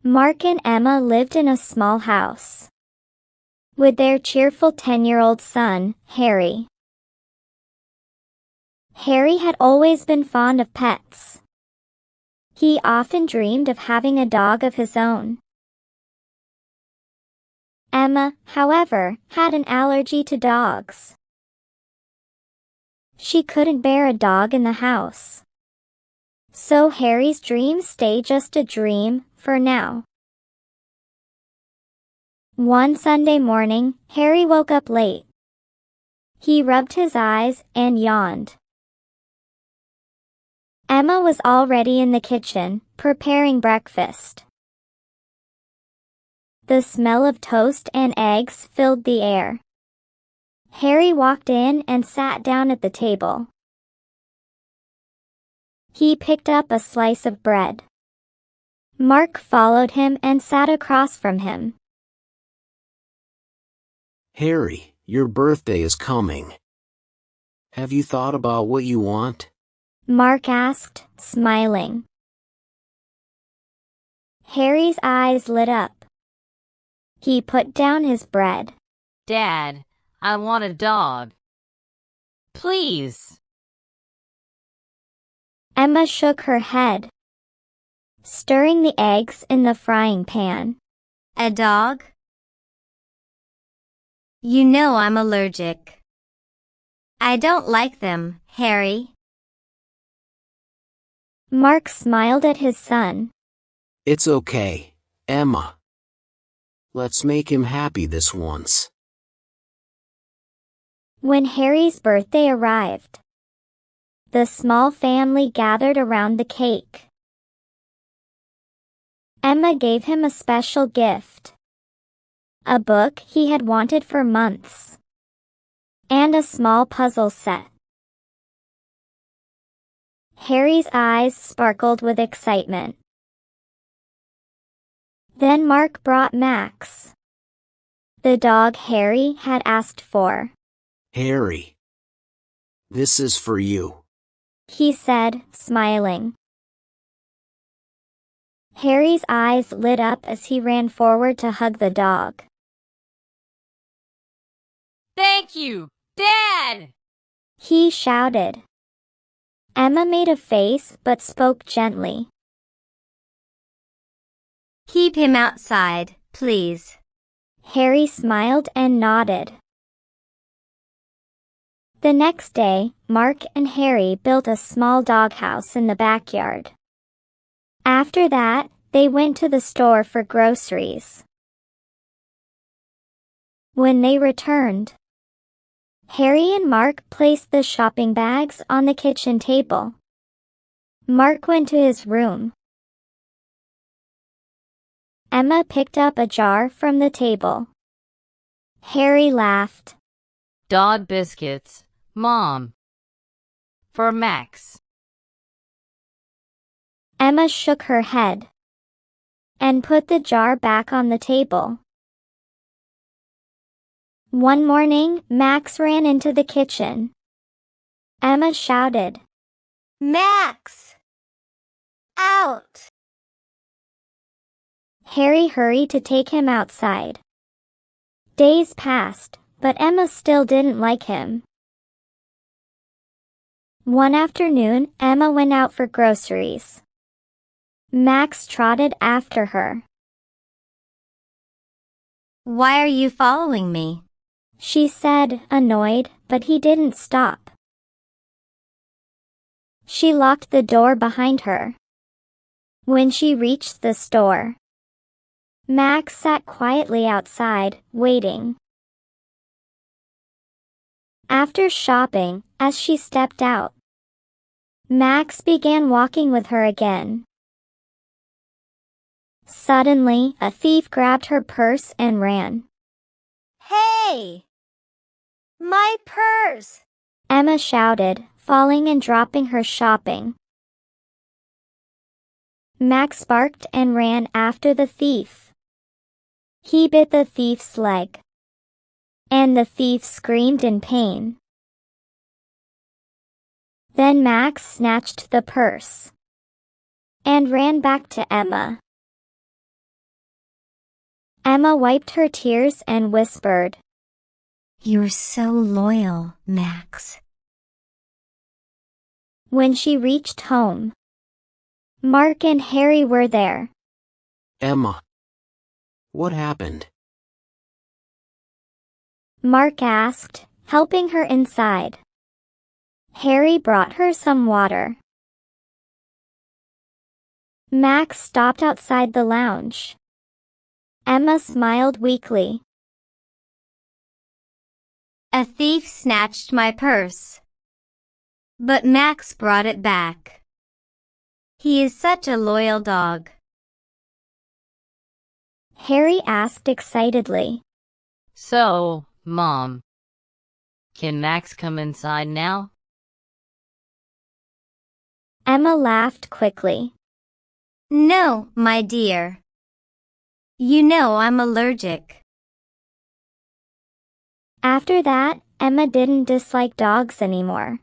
Mark and Emma lived in a small house with their cheerful 10-year-old son, Harry. Harry had always been fond of pets. He often dreamed of having a dog of his own. Emma, however, had an allergy to dogs. She couldn't bear a dog in the house. So Harry's dream stayed just a dream, for now. One Sunday morning, Harry woke up late. He rubbed his eyes and yawned. Emma was already in the kitchen, preparing breakfast. The smell of toast and eggs filled the air. Harry walked in and sat down at the table. He picked up a slice of bread. Mark followed him and sat across from him. Harry, your birthday is coming. Have you thought about what you want? Mark asked, smiling. Harry's eyes lit up. He put down his bread. Dad, I want a dog. Please. Emma shook her head, stirring the eggs in the frying pan. A dog? You know I'm allergic. I don't like them, Harry. Mark smiled at his son. It's okay, Emma. Let's make him happy this once. When Harry's birthday arrived, the small family gathered around the cake. Emma gave him a special gift. A book he had wanted for months. And a small puzzle set. Harry's eyes sparkled with excitement. Then Mark brought Max, the dog Harry had asked for. Harry, this is for you, he said, smiling. Harry's eyes lit up as he ran forward to hug the dog. Thank you, Dad! He shouted. Emma made a face but spoke gently. Keep him outside, please. Harry smiled and nodded. The next day, Mark and Harry built a small doghouse in the backyard. After that, they went to the store for groceries. When they returned, Harry and Mark placed the shopping bags on the kitchen table. Mark went to his room. Emma picked up a jar from the table. Harry laughed. Dog biscuits, Mom. For Max. Emma shook her head and put the jar back on the table. One morning, Max ran into the kitchen. Emma shouted, Max! Out! Harry hurried to take him outside. Days passed, but Emma still didn't like him. One afternoon, Emma went out for groceries. Max trotted after her. Why are you following me? She said, annoyed, but he didn't stop. She locked the door behind her. When she reached the store, Max sat quietly outside, waiting. After shopping, as she stepped out, Max began walking with her again. Suddenly, a thief grabbed her purse and ran. Hey! My purse! Emma shouted, falling and dropping her shopping. Max barked and ran after the thief. He bit the thief's leg, and the thief screamed in pain. Then Max snatched the purse and ran back to Emma. Emma wiped her tears and whispered. You're so loyal, Max. When she reached home, Mark and Harry were there. Emma. What happened? Mark asked, helping her inside. Harry brought her some water. Max stopped outside the lounge. Emma smiled weakly. A thief snatched my purse. But Max brought it back. He is such a loyal dog. Harry asked excitedly. So, Mom, can Max come inside now? Emma laughed quickly. No, my dear. You know I'm allergic. After that, Emma didn't dislike dogs anymore.